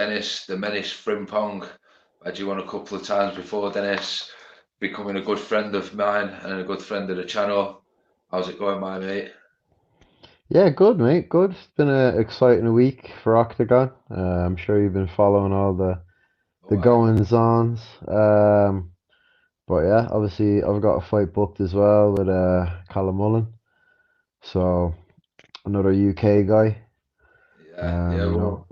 Denis The Menace Frimpong. I had you on a couple of times before, Denis. Becoming a good friend of mine and a good friend of the channel. How's it going, my mate? Yeah, good, mate. Good. It's been an exciting week for Octagon. I'm sure you've been following all the Oh, I know. goings-ons. But yeah, obviously I've got a fight booked as well with Callum Mullen. So another UK guy. Yeah, yeah. You know, Well,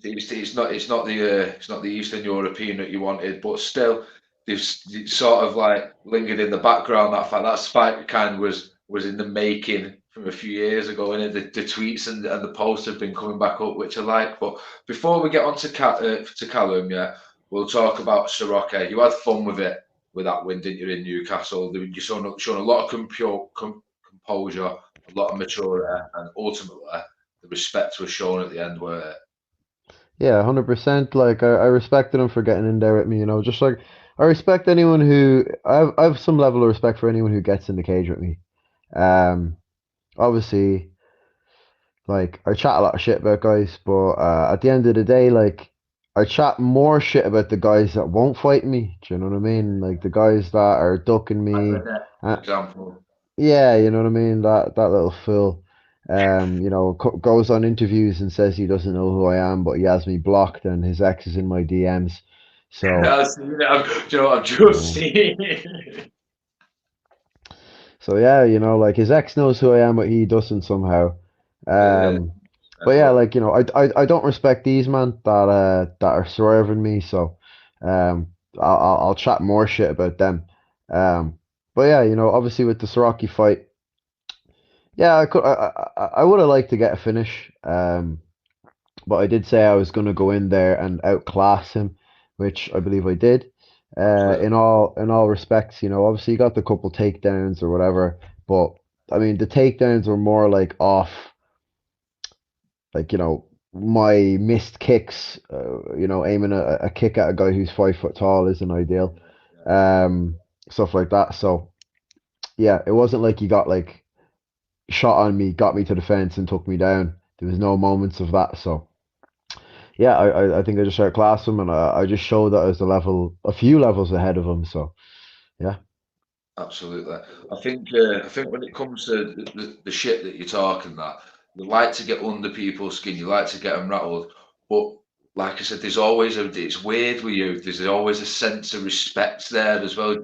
it's not the Eastern European that you wanted, but still, it's sort of like lingered in the background. That fight kind of was in the making from a few years ago, and the tweets and the posts have been coming back up, which I like. But before we get on to Callum, yeah, we'll talk about Soroka. You had fun with that win, didn't you, in Newcastle? You shown a lot of composure, a lot of maturity, and ultimately the respect was shown at the end where yeah, 100%. Like I respected him for getting in there with me. Just like I respect anyone who I have some level of respect for anyone who gets in the cage with me. Um, Obviously. Like I chat a lot of shit about guys, but at the end of the day, like I chat more shit about the guys that won't fight me. Do you know what I mean? Like the guys that are ducking like me. Renette, Uh, for example. yeah, you know what I mean. That little fool. Goes on interviews and says he doesn't know who I am, but he has me blocked and his ex is in my DMs. So, I've seen it. Do you know what I've just uh, seen? It. so yeah, like his ex knows who I am, but he doesn't somehow. Yeah, Um, But and yeah, look, like I don't respect these man that are swerving me. So I'll chat more shit about them. Um, but yeah, obviously with the Soraki fight, yeah, I would have liked to get a finish. But I did say I was going to go in there and outclass him, which I believe I did. In absolutely. all respects, obviously you got the couple takedowns or whatever, but I mean the takedowns were more like off like my missed kicks, aiming a kick at a guy who's 5 foot tall isn't ideal, Yeah, um stuff like that. So yeah, it wasn't like he got like shot on me, got me to the fence and took me down. There was no moments of that. So yeah, I think I just outclassed him, and I just showed that I was a few levels ahead of him. So yeah. absolutely. I think when it comes to the shit that you're talking that, you like to get under people's skin, you like to get them rattled, but like I said, it's weird with you. There's always a sense of respect there as well.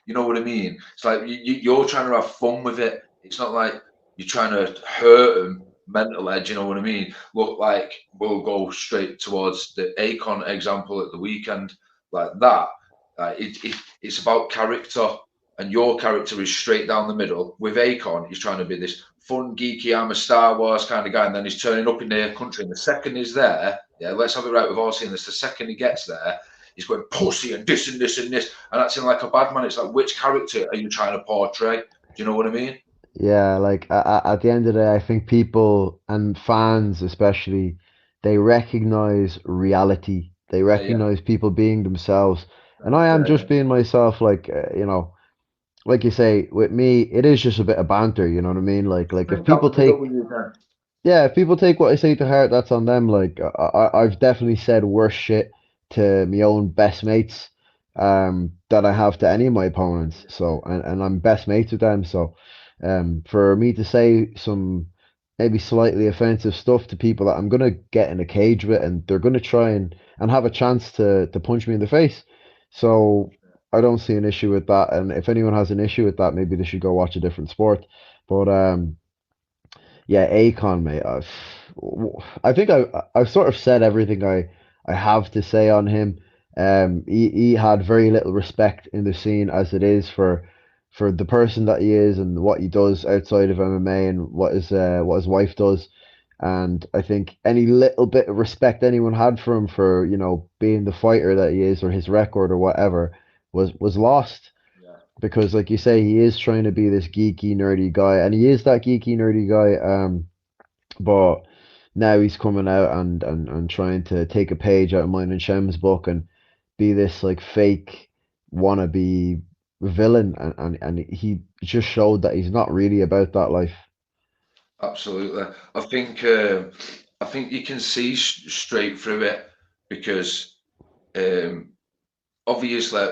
You know what I mean? It's like you're trying to have fun with it. It's not like you're trying to hurt them mentally. Do you know what I mean? Look, like we'll go straight towards the Akon example at the weekend, like that. It's about character, and your character is straight down the middle. With Akon, he's trying to be this fun, geeky, I'm a Star Wars kind of guy, and then he's turning up in their country. And the second he's there, yeah, let's have it right. We've all seen this. The second he gets there, he's going pussy and this and this and this, and acting like a bad man. It's like, which character are you trying to portray? Do you know what I mean? Yeah, like at the end of the day, I think people and fans especially, they recognize reality. They Yeah, yeah, recognize people being themselves. And I am yeah, just yeah. being myself, like, like you say, with me, it is just a bit of banter, you know what I mean? Like if Bring down people the middle take, with you then. yeah, if people take what I say to heart, that's on them. Like I've definitely said worse shit to my own best mates, that I have to any of my opponents. So and I'm best mates with them. So for me to say some maybe slightly offensive stuff to people that I'm gonna get in a cage with, and they're gonna try and have a chance to punch me in the face. So I don't see an issue with that. And if anyone has an issue with that, maybe they should go watch a different sport. But yeah, Akon, mate. I think I've sort of said everything I have to say on him. He had very little respect in the scene as it is for the person that he is and what he does outside of MMA and what his wife does. And I think any little bit of respect anyone had for him for being the fighter that he is or his record or whatever was lost, Yeah. because like you say, he is trying to be this geeky nerdy guy, and he is that geeky nerdy guy. But now he's coming out and trying to take a page out of mine and Shem's book and be this like fake wannabe villain, and he just showed that he's not really about that life. Absolutely. I think you can see straight through it. because um, obviously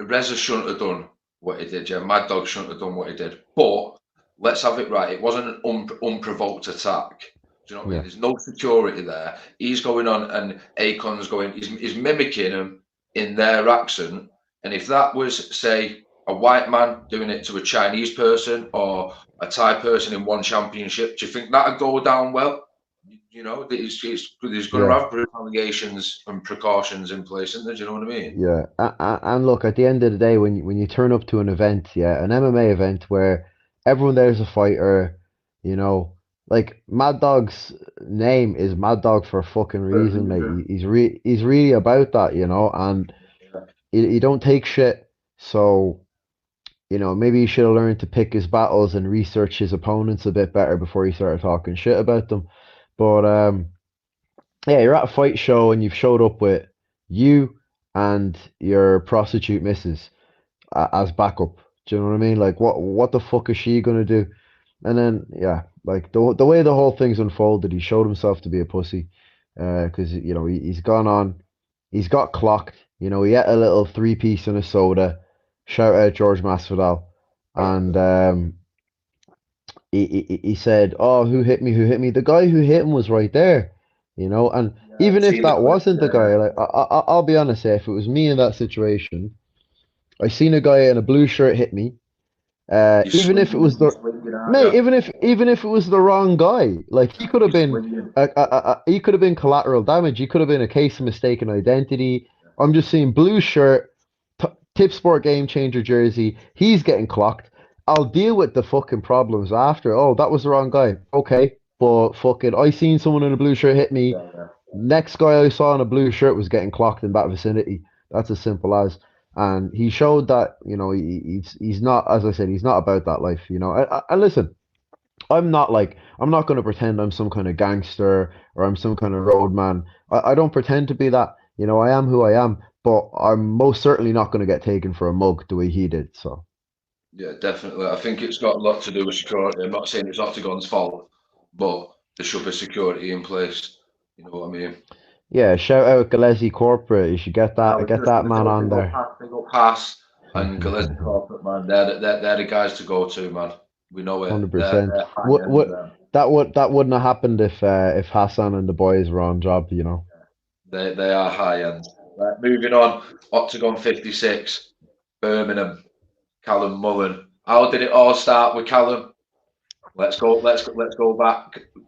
Reza shouldn't have done what he did. Yeah, Mad Dog shouldn't have done what he did. But let's have it right. It wasn't an unprovoked attack. Do you know what I mean? Yeah, There's no security there. He's going on, and Akon's going. He's mimicking him in their accent. And if that was, say, a white man doing it to a Chinese person or a Thai person in one championship, do you think that'd go down well? You know, there's going to yeah. have retaliations and precautions in place, isn't there? Do you know what I mean? Yeah, and look, at the end of the day, when you turn up to an event, yeah, an MMA event where everyone there's a fighter, you know, like Mad Dog's name is Mad Dog for a fucking For a reason, mate. reason. He's really about that, and Yeah. he don't take shit. So, maybe he should have learned to pick his battles and research his opponents a bit better before he started talking shit about them. But yeah, you're at a fight show and you've showed up with you and your prostitute missus as backup. Do you know what I mean? Like, what the fuck is she gonna do? And then, yeah, like the way the whole thing's unfolded, he showed himself to be a pussy, because he's gone on, he's got clocked. He ate a little three piece and a soda. Shout out George Masvidal, and he said, "Oh, who hit me? Who hit me?" The guy who hit him was right there, And Yeah, I've even if seen the that clip. wasn't the guy, Yeah, like I'll be honest, if it was me in that situation, I seen a guy in a blue shirt hit me. Even if it was you're the swinging, aren't mate, you? even if it was the wrong guy, like he could have You're been, swinging. he could have been collateral damage. He could have been a case of mistaken identity. I'm just seeing blue shirt, Tip Sport Game Changer jersey. He's getting clocked. I'll deal with the fucking problems after. Oh, that was the wrong guy. Okay, but fucking, I seen someone in a blue shirt hit me. Yeah, yeah. Next guy I saw in a blue shirt was getting clocked in that vicinity. That's as simple as. And he showed that he's not, as I said, he's not about that life. And listen, I'm not going to pretend I'm some kind of gangster or I'm some kind of roadman. I don't pretend to be that. I am who I am, but I'm most certainly not going to get taken for a mug the way he did. So Yeah, definitely. I think it's got a lot to do with security. I'm not saying it's Octagon's fault, but there should be security in place. You know what I mean? yeah, shout out Gillespie Corporate. You should I was get just that going to man say, on there. big up Haas and Gillespie Corporate, man. They're the guys to go to, man. We know it. 100%. They're high end. That wouldn't have happened if Hassan and the boys were on job. They are high end. Right, moving on. Octagon 56, Birmingham, Callum Mullen. How did it all start with Callum? Let's go back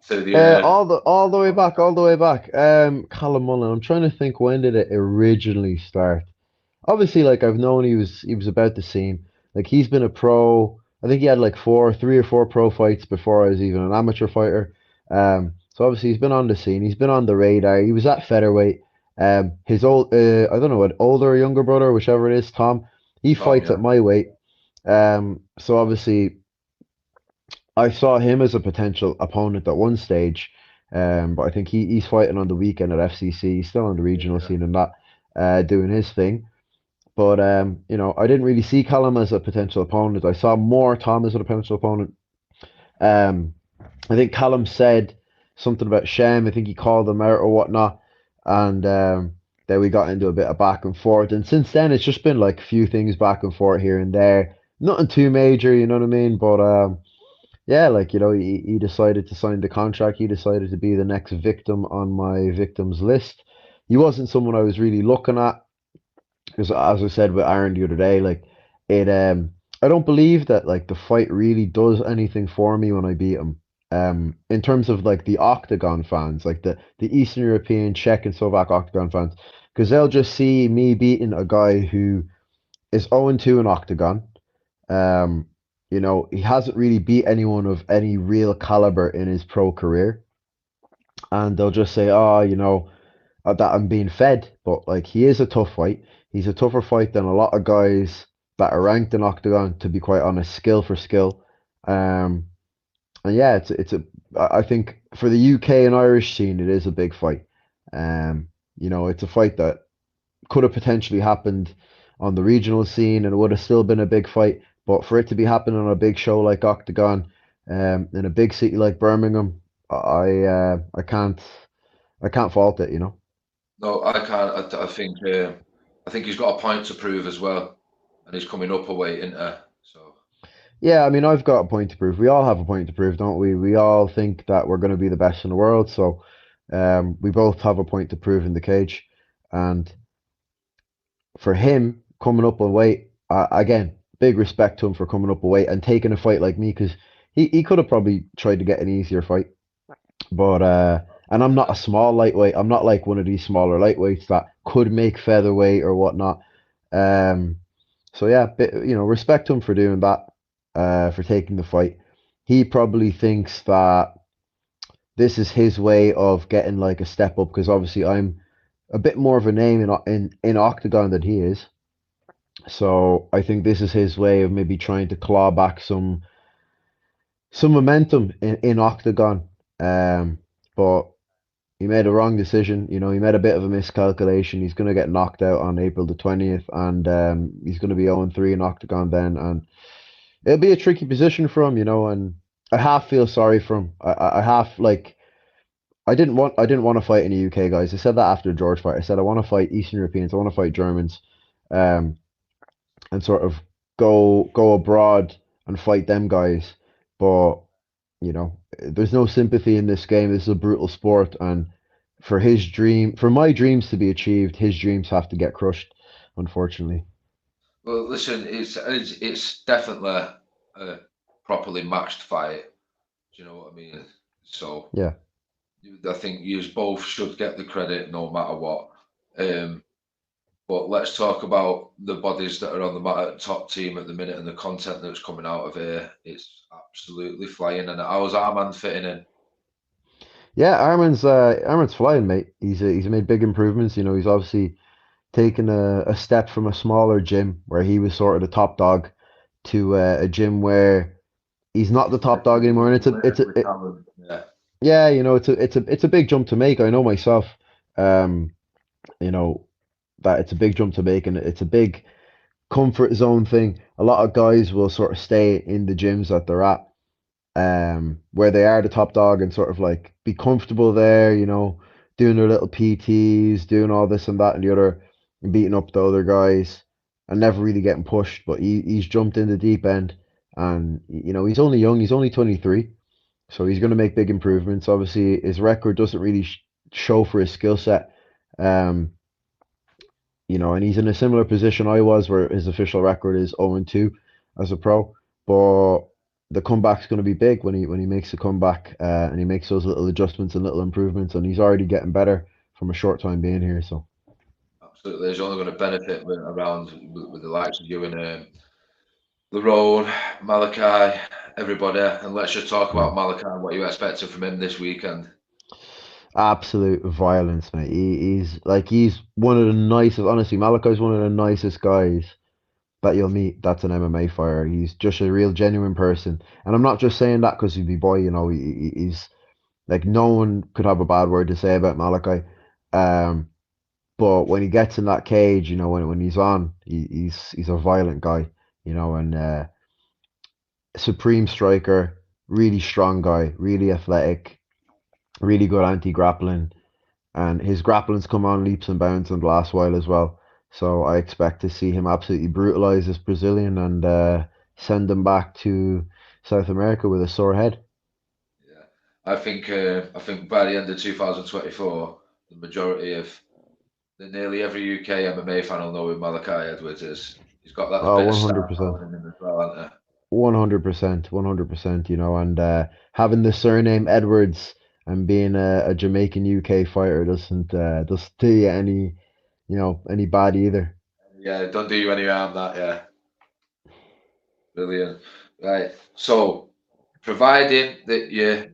to the All the way back, all the way back. Callum Mullen. I'm trying to think, when did it originally start? Obviously, like, I've known he was about the scene. Like, he's been a pro. I think he had like 3 or 4 pro fights before I was even an amateur fighter. So obviously he's been on the scene. He's been on the radar. He was at featherweight. His I don't know what, older or younger brother, whichever it is, Tom. He Tom, fights yeah. at my weight. So obviously I saw him as a potential opponent at one stage. But I think he's fighting on the weekend at FCC. He's still on the regional Yeah. scene and that, doing his thing. But I didn't really see Callum as a potential opponent. I saw more Tom as a potential opponent. Um, I think Callum said something about Shem. I think he called him out or whatnot, and then we got into a bit of back and forth. And since then, it's just been like a few things back and forth here and there. Nothing too major, you know what I mean? But yeah, like, he decided to sign the contract. He decided to be the next victim on my victims list. He wasn't someone I was really looking at because, as I said with Aaron the other day, like, it I don't believe that like the fight really does anything for me when I beat him. In terms of like the Octagon fans, like the Eastern European, Czech and Slovak Octagon fans, because they'll just see me beating a guy who is 0-2 in Octagon. Um, he hasn't really beat anyone of any real caliber in his pro career, and they'll just say, "Oh, that I'm being fed." But like, he is a tough fight. He's a tougher fight than a lot of guys that are ranked in Octagon, to be quite honest, skill for skill. Um, and yeah, I think for the UK and Irish scene, it is a big fight. It's a fight that could have potentially happened on the regional scene and it would have still been a big fight. But for it to be happening on a big show like Octagon, in a big city like Birmingham, I can't fault it. No, I can't. I think he's got a point to prove as well, and he's coming up a weight, isn't he? So Yeah, I mean, I've got a point to prove. We all have a point to prove, don't we? We all think that we're going to be the best in the world, so we both have a point to prove in the cage. And for him coming up on weight, again, big respect to him for coming up a weight and taking a fight like me because he could have probably tried to get an easier fight. But and I'm not a 100%. small lightweight. I'm not like one of these smaller lightweights that could make featherweight or whatnot. Um, so yeah, respect him for doing that, for taking the fight. He probably thinks that this is his way of getting like a step up because obviously I'm a bit more of a name in Octagon than he is. So I think this is his way of maybe trying to claw back some momentum in Octagon. But he made a wrong decision. You know, he made a bit of a miscalculation. He's going to get knocked out on April the 20th, and he's going to be 0-3 in Octagon then. And it'll be a tricky position for him, you know. And I half feel sorry for him. I half like I didn't want to fight any UK guys. I said that after the George fight. I said I want to fight Eastern Europeans. I want to fight Germans, um, and sort of go abroad and fight them guys. But there's no sympathy in this game. This is a brutal sport, and for my dreams to be achieved, his dreams have to get crushed, unfortunately. Well, listen, it's definitely a properly matched fight. Do you know what I mean? So Yeah. I think you both should get the credit no matter what. Um, but let's talk about the bodies that are on the top team at the minute and the content that's coming out of here. It's absolutely flying. And how's our man fitting in? Yeah, Arman's flying, mate. He's made big improvements. You know, he's obviously taken a step from a smaller gym where he was sort of the top dog to a gym where he's not the It's top dog anymore. And littered with talent. Yeah. yeah, it's a big jump to make. I know myself. Um, you know that it's a big jump to make, and it's a big comfort zone thing. A lot of guys will sort of stay in the gyms that they're at, where they are the top dog and sort of like be comfortable there, doing their little PTs, doing all this and that and the other, and beating up the other guys and never really getting pushed. But he's jumped in the deep end, and he's only young. He's only 23, so he's going to make big improvements. Obviously, his record doesn't really show for his skill set. Um, and he's in a similar position I was, where his official record is 0-2 as a pro. But the comeback's going to be big when he makes a comeback, and he makes those little adjustments and little improvements, and he's already getting better from a short time being here. So Absolutely. He's only going to benefit around with the likes of you and Lerone, Malachi, everybody. And let's just talk yeah, about Malachi and what you expected from him this weekend. absolute violence, mate. He's one of the nicest. Honestly, Malachi's one of the nicest guys that you'll meet. That's an MMA fighter. He's just a real genuine person, and I'm not just saying that because he's my boy. He's like no one could have a bad word to say about Malachi. Um, but when he gets in that cage, when he's on, he's a violent guy. And supreme striker, really strong guy, really athletic, really good anti-grappling, and his grappling's come on leaps and bounds in the last while as well. So I expect to see him absolutely brutalize this Brazilian and send him back to South America with a sore head. Yeah, I think by the end of 2024, the majority of nearly every UK MMA fan will know who Malachi Edwards is. He's got that Oh, bit of star 100%. power in him as well, hasn't 100%, 100%, and having the surname Edwards and being a Jamaican UK fighter doesn't do you any bad either. he? Yeah, don't do you any harm, that. Yeah, brilliant. Right. So, providing that you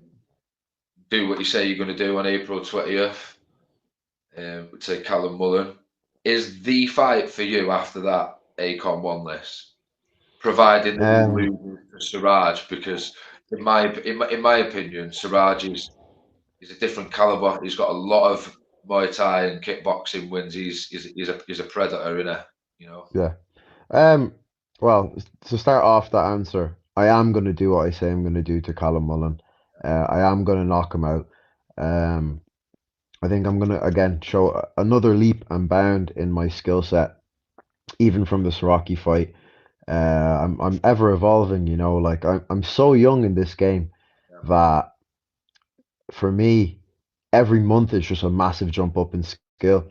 do what you say you're going to do on April 20th, to Callum Mullen, is the fight for you after that Acon one list, providing that he Um, loses to Siraj, because in my opinion, Siraj is a different caliber. He's got a lot of Muay Thai and kickboxing wins. He's a predator in a you know. yeah. Um, well, to start off that answer, I am going to do what I say I'm going to do to Callum Mullen. I am going to knock him out. Um, I think I'm gonna again show another leap and bound in my skill set, even from this Rocky fight. I'm ever evolving, you know. Like I'm so young in this game Yeah, that for me, every month is just a massive jump up in skill.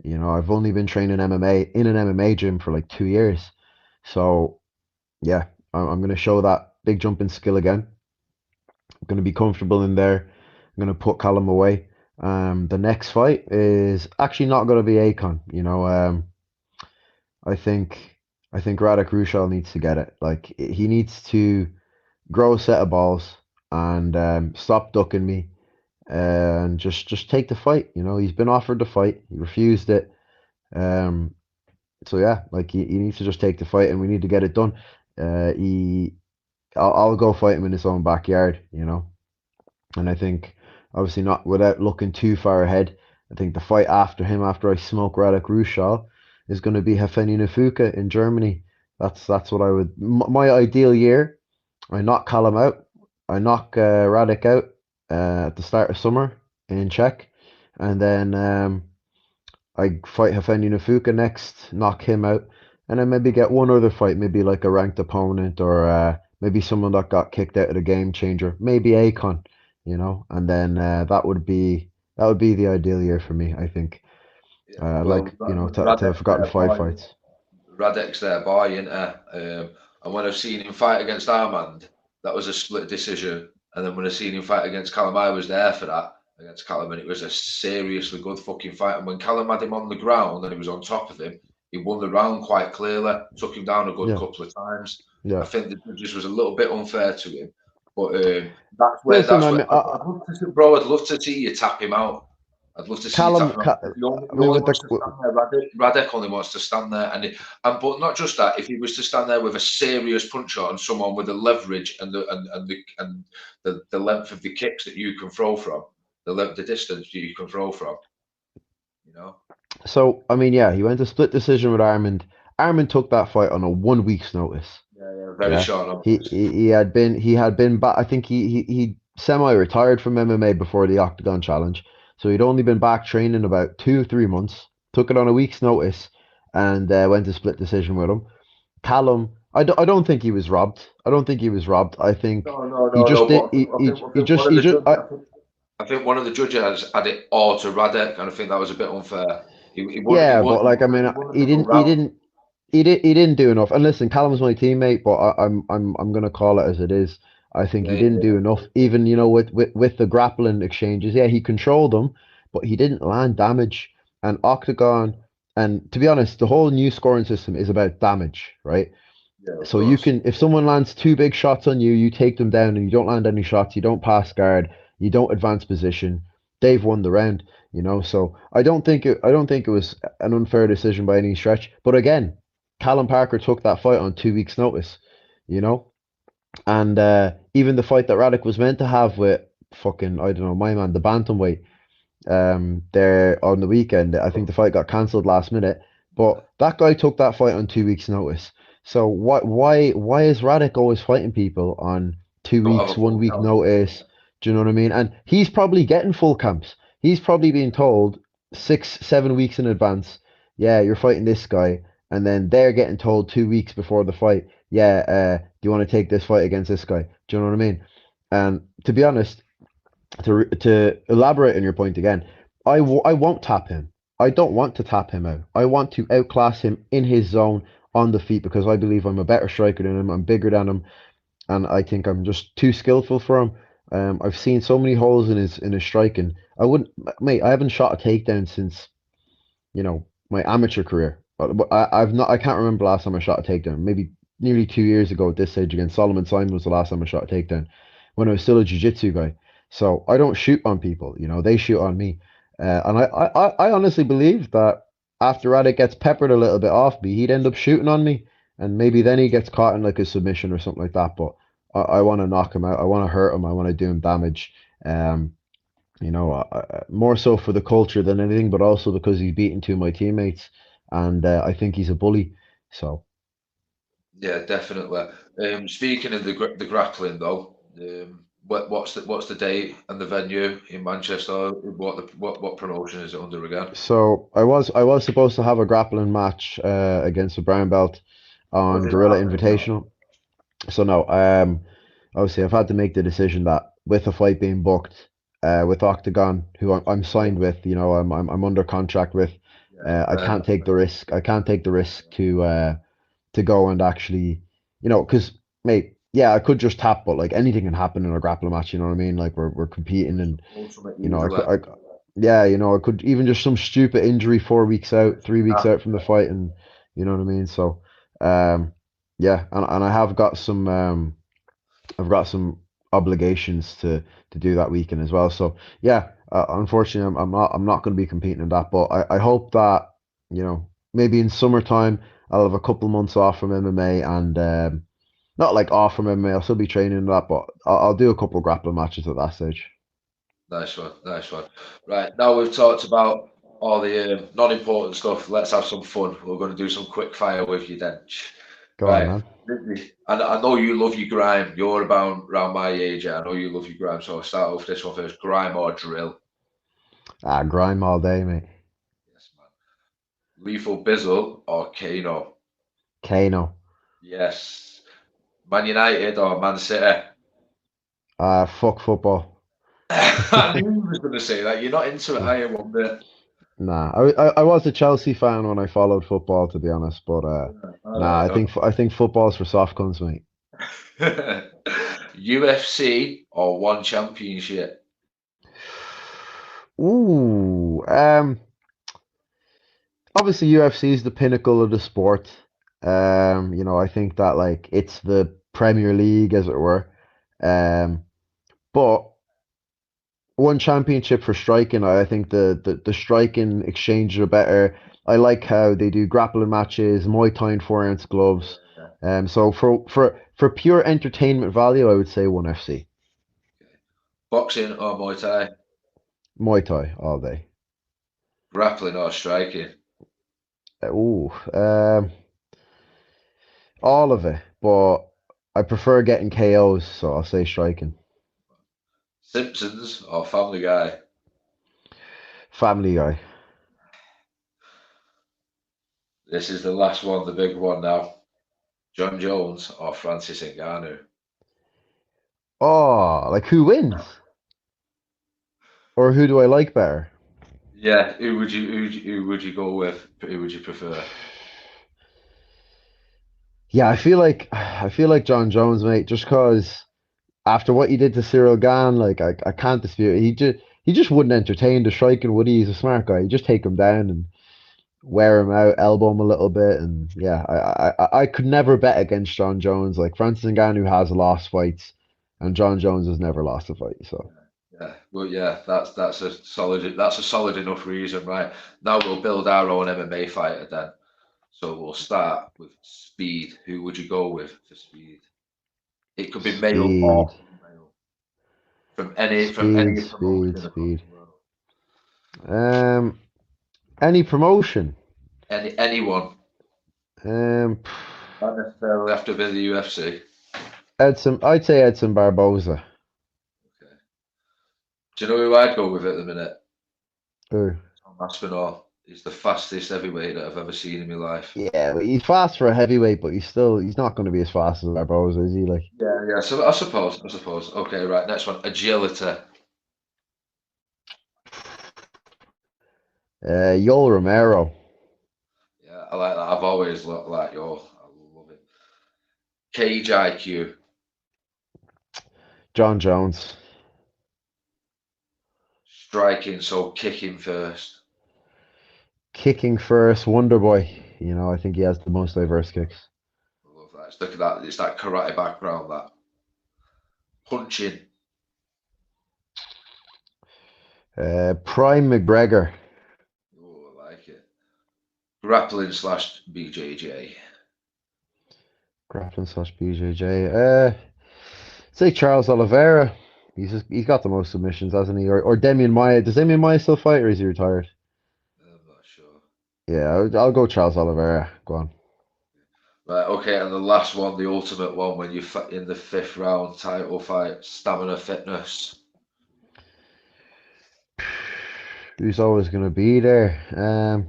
You know, I've only been training MMA in an MMA gym for like 2 years, so yeah, I'm gonna show that big jump in skill again. I'm gonna be comfortable in there. I'm gonna put Callum away. The next fight is actually not gonna be Akon. You know, I think I think Radek Rushal needs to get it. Like he needs to grow a set of balls and stop ducking me and just take the fight. You know, he's been offered the fight, he refused it. Um, so yeah, like he needs to just take the fight, and we need to get it done. He, I'll go fight him in his own backyard. You know, and I think obviously not without looking too far ahead. I think the fight after him, after I smoke Radek Rushal, is going to be Hefeni Nafuka in Germany. That's what I would. My ideal year. I knock Callum out. I knock Radek out at the start of summer in Czech, and then I fight Hefendi Nafuka next, knock him out, and then maybe get one other fight, maybe like a ranked opponent or maybe someone that got kicked out of the game changer, maybe Akon, you know, and then that would be the ideal year for me, I think. yeah. Like Well, you know, to have Radek's gotten their five boy. fights. Radek's their boy, isn't and when I've seen him fight against Armand, that was a split decision. And then when I seen him fight against Callum, I was there for that against Callum, and it was a seriously good fucking fight. And when Callum had him on the ground and he was on top of him, he won the round quite clearly, took him down a good Yeah, couple of times. I yeah. think the judges was a little bit unfair to him, but Listen, that's I where mean, I'd love to see, bro. I'd love to see you tap him out. I'd love to see you tap Callum, him out. I He mean, only with the wants to stand there. Radek only wants to stand there, and but not just that. If he was to stand there with a serious punch on someone with the leverage and the length of the kicks that you can throw from, the distance you can throw from, you know. so I mean, yeah, he went to split decision with Armand. Armand took that fight on a 1 week's notice. Yeah, yeah, very Yeah, short notice. he had been back. I think he semi-retired from MMA before the Octagon Challenge, so he'd only been back training about 2 or 3 months. Took it on a week's notice, and went to split decision with him. Callum, I don't think he was robbed. I don't think he was robbed. I think No, no, he no, just no. did. But I think one of He the just. judges, I think one of the judges had it all to Radek, and I think that was a bit unfair. Yeah, but like I mean, He won a couple of rounds. he didn't do enough. And listen, Callum's my teammate, but I'm gonna call it as it is. I think Yeah, he yeah, didn't do yeah. enough. Even you know with the grappling exchanges, yeah, he controlled them, but he didn't land damage. And Octagon, and to be honest, the whole new scoring system is about damage, right? Yeah, of So you course. can, if someone lands two big shots on you, you take them down, and you don't land any shots, you don't pass guard, you don't advance position. They've won the round, you know. So I don't think it was an unfair decision by any stretch. But again, Callum Parker took that fight on 2 weeks' notice, you know. And even the fight that Radek was meant to have with fucking I don't know my man, the bantamweight, there on the weekend. I think the fight got cancelled last minute, but that guy took that fight on 2 weeks' notice. So why is Radek always fighting people on two Don't have weeks, a one full week count. notice? Do you know what I mean? And he's probably getting full camps. He's probably being told 6, 7 weeks in advance, yeah, you're fighting this guy, and then they're getting told 2 weeks before the fight, yeah, do you want to take this fight against this guy? Do you know what I mean? And to be honest, to elaborate on your point again, I won't tap him. I don't want to tap him out. I want to outclass him in his zone on the feet because I believe I'm a better striker than him. I'm bigger than him, and I think I'm just too skillful for him. I've seen so many holes in his striking. I wouldn't, mate. I haven't shot a takedown since you know my amateur career. I've not. I can't remember the last time I shot a takedown. Maybe nearly 2 years ago at this stage against Solomon Simon was the last time I shot a takedown when I was still a jiu-jitsu guy. So I don't shoot on people. You know, they shoot on me. And I honestly believe that after Radek gets peppered a little bit off me, he'd end up shooting on me, and maybe then he gets caught in like a submission or something like that. But I want to knock him out. I want to hurt him. I want to do him damage. Um, you know, more so for the culture than anything, but also because he's beaten two of my teammates, and I think he's a bully. So Yeah, definitely. Speaking of the grappling though, What's the date and the venue in Manchester? What promotion is it under again? So I was supposed to have a grappling match against a brown belt Oh, on did that Gorilla happen? Invitational. So no, obviously I've had to make the decision that with the fight being booked, with Octagon, who I'm signed with, I'm under contract with, Yeah, I can't take the risk. I can't take the risk to go and actually, because mate, yeah, I could just tap, but like anything can happen in a grappling match. You know what I mean? Like we're competing, and ultimate I easily. could, yeah, I could even just some stupid injury 4 weeks out, 3 weeks out from the fight, and you know what I mean. So, um, yeah, and I've got some obligations to do that weekend as well. So yeah, unfortunately, I'm not going to be competing in that. But I hope that maybe in summertime I'll have a couple months off from MMA and not like off from MMA. I'll still be training in that, but I'll do a couple grappling matches at that stage. Nice one, nice one. Right, now we've talked about all the non-important stuff. Let's have some fun. We're going to do some quick fire with you, Dench. Go on, Right, man. and I know you love your grime. You're about around my age. I know you love your grime. So I'll start off this one first. Grime or drill? Grime all day, mate. Yes, man. Lethal Bizzle or Kano? Kano. Yes. Man United or Man City? Fuck football. I knew you was going to say that. You're not into it, I am one bit. Nah, I was a Chelsea fan when I followed football, to be honest. But All nah, right. I think football's for soft cunts, mate. UFC or one championship? Ooh, obviously UFC is the pinnacle of the sport. I think that like it's the Premier League, as it were. Um, but one championship for striking, I think the striking exchanges are better. I like how they do grappling matches, Muay Thai and 4 ounce gloves. Yeah. So for pure entertainment value, I would say one FC. Boxing or Muay Thai? Muay Thai all day. Grappling or striking? Ooh, all of it, but I prefer getting KOs, so I'll say striking. Simpsons or Family Guy? Family Guy. This is the last one, the big one now. John Jones or Francis Ngannou? Oh, like who wins? Or who do I like better? Yeah, who would you go with? Who would you prefer? Yeah, I feel like John Jones, mate, just cause after what he did to Cyril Gahn, like I can't dispute it. He just wouldn't entertain the striking, would he? He's a smart guy. He'd just take him down and wear him out, elbow him a little bit, and yeah, I could never bet against John Jones. Like Francis Ngannou has lost fights, and John Jones has never lost a fight. So Yeah, well, yeah, that's a solid enough reason, right? Now we'll build our own MMA fighter then. So we'll start with speed. Who would you go with for speed? It could be male speed, or female from any speed, speed, promotion across speed. the world. Um, any promotion. Anyone, Um, not necessarily have to be the UFC. I'd say Edson Barboza. Okay. Do you know who I'd go with at the minute? Ooh. Tom Aspinall. He's the fastest heavyweight that I've ever seen in my life. Yeah, but he's fast for a heavyweight, but he's not going to be as fast as Barboza, is he? Like, Yeah, yeah. So I suppose. Okay, right. Next one, agility. Yoel Romero, Yeah, I like that. I've always looked like your. I love it. Cage IQ. John Jones, Striking, so kicking first. kicking first, Wonder Boy. I think he has the most diverse kicks. I love that. Look at that. It's that karate background. That punching. Prime McGregor, Oh, I like it. Grappling slash BJJ. grappling slash BJJ. Say Charles Oliveira. He's got the most submissions, hasn't he? Or Demian Maia. Does Demian Maia still fight, or is he retired? I'm not sure. Yeah, I'll go Charles Oliveira. Go on. Right, okay, and the last one, the ultimate one, when you in the 5th round title fight, stamina fitness. Who's always going to be there?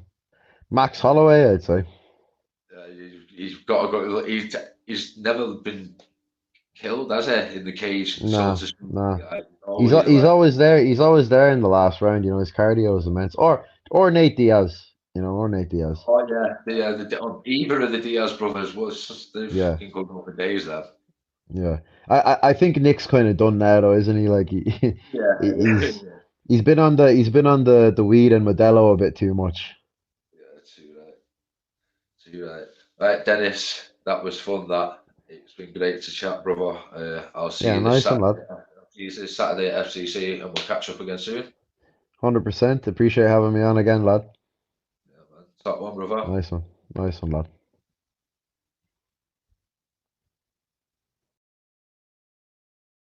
Max Holloway, I'd say. He's got to go. He's never been killed, has he, in the cage, so Nah, to speak. nah. Always He's like, always there. He's always there in the last round. You know, his cardio is immense. Or Nate Diaz. You know, or Nate Diaz. oh yeah, either of the Diaz brothers was they're Yeah, fucking good for days then. yeah. I think Nick's kind of done now, though, isn't he? Like Yeah, he's he's been on the weed and Modelo a bit too much. yeah, too right, too right. Right, Dennis, that was fun. That it's been great to chat, brother. I'll see Yeah, you this nice one, lad. Saturday. I'll see you this Saturday at FCC, and we'll catch up again soon. 100%. Appreciate having me on again, lad. Yeah, man. Top one, brother. Nice one, lad.